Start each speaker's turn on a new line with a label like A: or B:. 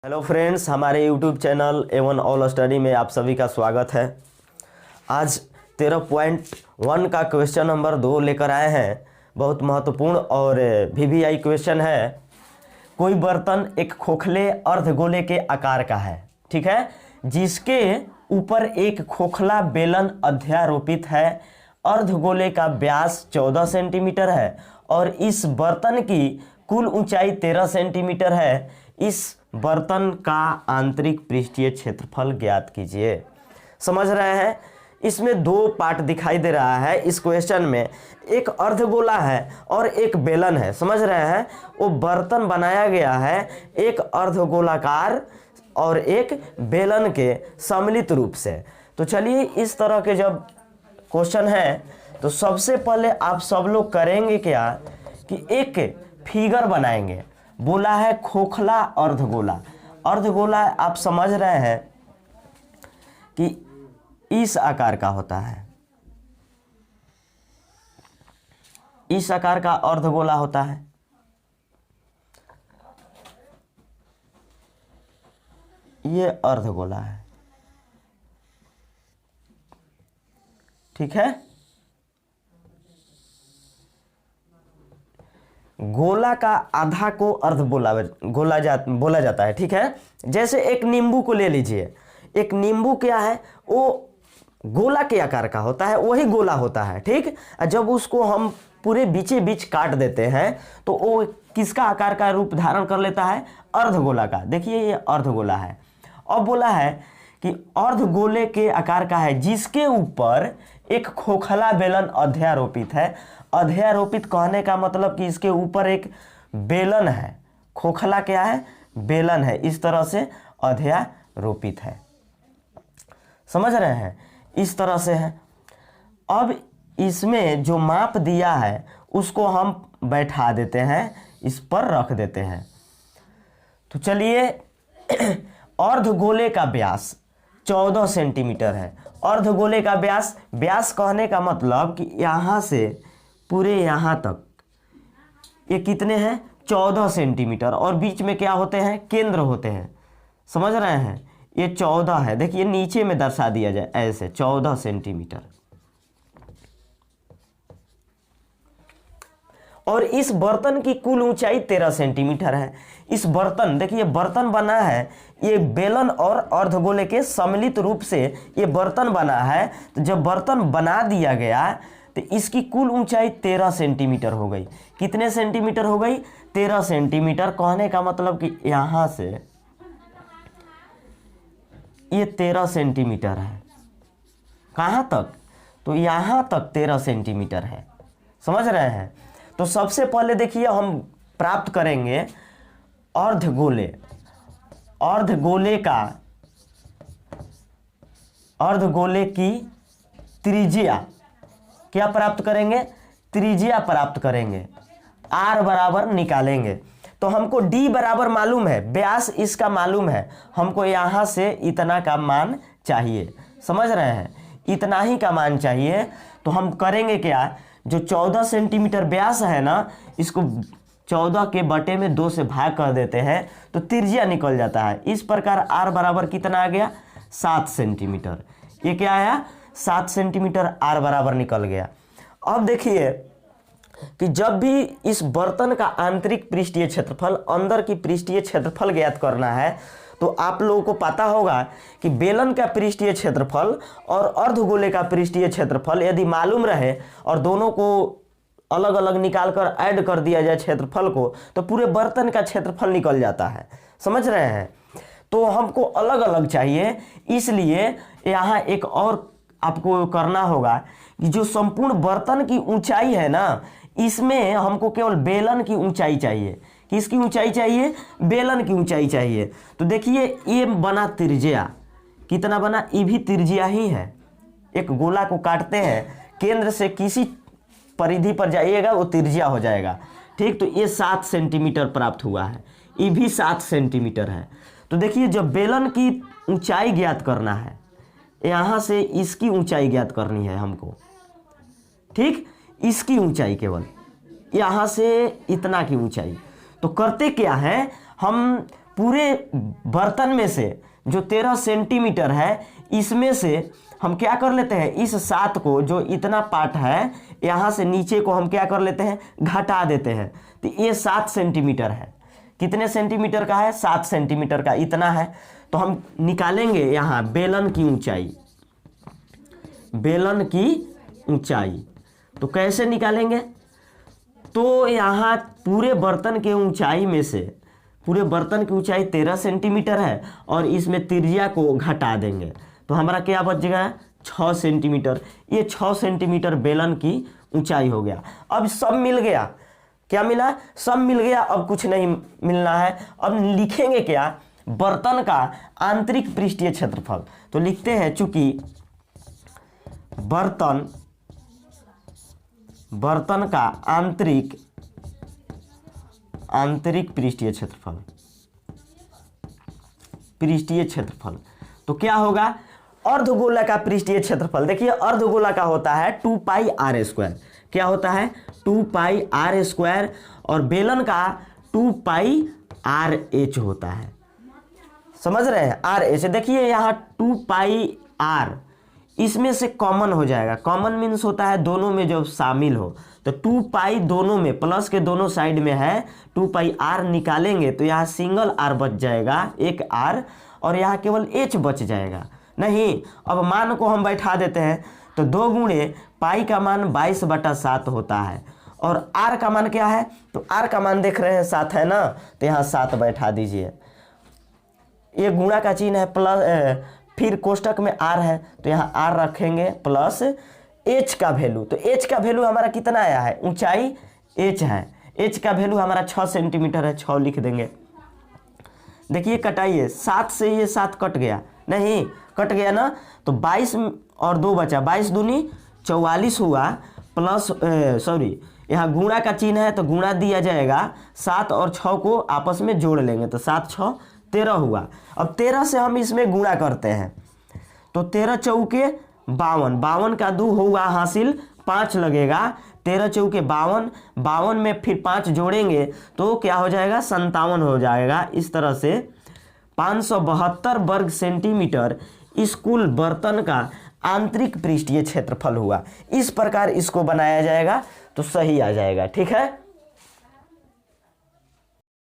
A: Hello friends, हमारे YouTube channel A1 all study में आप सभी का स्वागत है। आज 13.1 का क्वेश्चन नंबर 2 लेकर आए हैं। बहुत महत्वपूर्ण और VVI क्वेश्चन है। कोई बर्तन एक खोखले अर्धगोले के आकार का है, ठीक है, जिसके ऊपर एक खोखला बेलन अध्यारोपित है। अर्धगोले का व्यास 14 सेंटीमीटर है और इस बर्तन की कुल ऊंचाई 13 सेंटीमीटर है। इस बर्तन का आंतरिक पृष्ठीय क्षेत्रफल ज्ञात कीजिए। समझ रहे हैं? इसमें दो पार्ट दिखाई दे रहा है। इस क्वेश्चन में एक अर्धगोला है और एक बेलन है। समझ रहे हैं? वो बर्तन बनाया गया है एक अर्धगोलाकार और एक बेलन के सम्मिलित रूप से। तो चलिए, इस तरह के जब क्वेश्चन है तो सबसे पहले आप सब लोग करेंगे क्या कि एक फिगर बनाएंगे। बोला है खोखला अर्धगोला। अर्धगोला आप समझ रहे हैं कि इस आकार का होता है, इस आकार का अर्धगोला होता है। ये अर्धगोला है, ठीक है। गोला का आधा को अर्ध बोला जाता है, ठीक है। जैसे एक नींबू को ले लीजिए। एक नींबू क्या है? वो गोला के आकार का होता है, वही गोला होता है, ठीक। जब उसको हम पूरे बीचे बीच काट देते हैं तो वो किसका आकार का रूप धारण कर लेता है? अर्धगोला का। देखिए, ये अर्धगोला है। अब बोला है कि अर्धगोले के आकार का है जिसके ऊपर एक खोखला बेलन अध्यारोपित है। अध्यारोपित कहने का मतलब कि इसके ऊपर एक बेलन है। खोखला क्या है? बेलन है। इस तरह से अध्यारोपित है। समझ रहे हैं? इस तरह से है। अब इसमें जो माप दिया है उसको हम बैठा देते हैं, इस पर रख देते हैं। तो चलिए, अर्धगोले का व्यास 14 सेंटीमीटर है। अर्धगोले का व्यास कहने का मतलब कि यहाँ से पूरे यहाँ तक ये कितने हैं? 14 सेंटीमीटर। और बीच में क्या होते हैं? केंद्र होते हैं। समझ रहे हैं? ये 14 है। देखिए, नीचे में दर्शा दिया जाए ऐसे 14 सेंटीमीटर। और इस बर्तन की कुल ऊंचाई 13 सेंटीमीटर है। इस बर्तन, देखिए बर्तन बना है, ये बेलन और अर्धगोले के सम्मिलित रूप से ये बर्तन बना है। तो जब बर्तन बना दिया गया तो इसकी कुल ऊंचाई 13 सेंटीमीटर हो गई। कितने सेंटीमीटर हो गई? 13 सेंटीमीटर। कहने का मतलब कि यहां से ये 13 सेंटीमीटर है। कहां तक? तो यहां तक 13 सेंटीमीटर है। समझ रहे हैं? तो सबसे पहले देखिए, हम प्राप्त करेंगे अर्धगोले की त्रिज्या। क्या प्राप्त करेंगे? त्रिज्या प्राप्त करेंगे। R बराबर निकालेंगे। तो हमको D बराबर मालूम है, व्यास इसका मालूम है। हमको यहाँ से इतना का मान चाहिए। समझ रहे हैं? इतना ही का मान चाहिए। तो हम करेंगे क्या? जो 14 सेंटीमीटर व्यास है ना, इसको 14 के बटे में 2 से भाग कर देते हैं तो त्रिज्या निकल जाता है। इस प्रकार R बराबर कितना आ गया? 7 सेंटीमीटर। ये क्या आया? 7 सेंटीमीटर R बराबर निकल गया। अब देखिए कि जब भी इस बर्तन का आंतरिक पृष्ठीय क्षेत्रफल, अंदर की पृष्ठीय क्षेत्रफल ज्ञात करना है तो आप लोगों को पता होगा कि बेलन का पृष्ठीय क्षेत्रफल और अर्धगोले का पृष्ठीय क्षेत्रफल यदि मालूम रहे और दोनों को अलग अलग निकाल कर ऐड कर दिया जाए क्षेत्रफल को, तो पूरे बर्तन का क्षेत्रफल निकल जाता है। समझ रहे हैं? तो हमको अलग अलग चाहिए, इसलिए यहाँ एक और आपको करना होगा कि जो संपूर्ण बर्तन की ऊंचाई है ना, इसमें हमको केवल बेलन की ऊंचाई चाहिए। किसकी ऊंचाई चाहिए? बेलन की ऊंचाई चाहिए। तो देखिए, ये बना त्रिज्या। कितना बना? ये भी त्रिज्या ही है। एक गोला को काटते हैं, केंद्र से किसी परिधि पर जाइएगा वो त्रिज्या हो जाएगा, ठीक। तो ये 7 सेंटीमीटर प्राप्त हुआ है। ये भी 7 सेंटीमीटर है। तो देखिए, जब बेलन की ऊंचाई ज्ञात करना है, यहाँ से इसकी ऊंचाई ज्ञात करनी है हमको, ठीक। इसकी ऊंचाई केवल यहाँ से इतना की ऊंचाई। तो करते क्या है, हम पूरे बर्तन में से जो 13 सेंटीमीटर है, इसमें से हम क्या कर लेते हैं, इस 7 को, जो इतना पार्ट है यहाँ से नीचे को हम क्या कर लेते हैं, घटा देते हैं। तो ये 7 सेंटीमीटर है। कितने सेंटीमीटर का है, 7 सेंटीमीटर का, इतना है। तो हम निकालेंगे यहाँ बेलन की ऊंचाई, बेलन की ऊंचाई। तो कैसे निकालेंगे, तो यहाँ पूरे बर्तन के ऊंचाई में से, पूरे बर्तन की ऊंचाई 13 सेंटीमीटर है और इसमें त्रिज्या को घटा देंगे। तो हमारा क्या बच गया, 6 सेंटीमीटर। ये 6 सेंटीमीटर बेलन की ऊंचाई हो गया। अब सब मिल गया, क्या मिला, सब मिल गया। अब कुछ नहीं मिलना है। अब लिखेंगे क्या, बर्तन का आंतरिक पृष्ठीय क्षेत्रफल। तो लिखते हैं, चूंकि बर्तन का आंतरिक पृष्ठीय क्षेत्रफल, तो क्या होगा, अर्धगोला का पृष्ठीय क्षेत्रफल। देखिए अर्धगोला का होता है 2 पाई आर स्क्वायर। क्या होता है, 2 पाई आर स्क्वायर, और बेलन का 2 पाई आर एच होता है। समझ रहे हैं, आर एच। देखिए यहाँ 2 पाई आर, इसमें से कॉमन हो जाएगा। कॉमन मीन्स होता है दोनों में जो शामिल हो। तो 2 पाई दोनों में, प्लस के दोनों साइड में है, 2 पाई आर निकालेंगे तो यहाँ सिंगल आर बच जाएगा, एक आर, और यहाँ केवल एच बच जाएगा। नहीं, अब मान को हम बैठा देते हैं। तो 2 गुणे पाई का मान 22/7 होता है, और आर का मान क्या है, तो आर का मान देख रहे हैं 7 है ना, तो यहाँ 7 बैठा दीजिए। ये गुणा का चिन्ह है, प्लस, फिर कोष्टक में आर है तो यहाँ आर रखेंगे, प्लस एच का वैल्यू। तो एच का वैल्यू हमारा कितना आया है, ऊंचाई एच है, एच का वैल्यू हमारा 6 सेंटीमीटर है, 6 लिख देंगे। देखिए कटाइए, 7 से ये 7 कट गया, नहीं कट गया ना, तो 22 और 2 बचा, 22 दूनी 44 हुआ, प्लस यहाँ गुणा का चिन्ह है तो गुणा दिया जाएगा, 7 और 6 को आपस में जोड़ लेंगे तो 7 6 13 हुआ। अब 13 से हम इसमें गुणा करते हैं, तो 13 चौके 52, 52 का 2 होगा हासिल, 5 लगेगा, 13 चौके 52, 52 में फिर 5 जोड़ेंगे तो क्या हो जाएगा, 57 हो जाएगा। इस तरह से 572 वर्ग सेंटीमीटर इस कुल बर्तन का आंतरिक पृष्ठीय क्षेत्रफल हुआ। इस प्रकार इसको बनाया जाएगा तो सही आ जाएगा। ठीक है।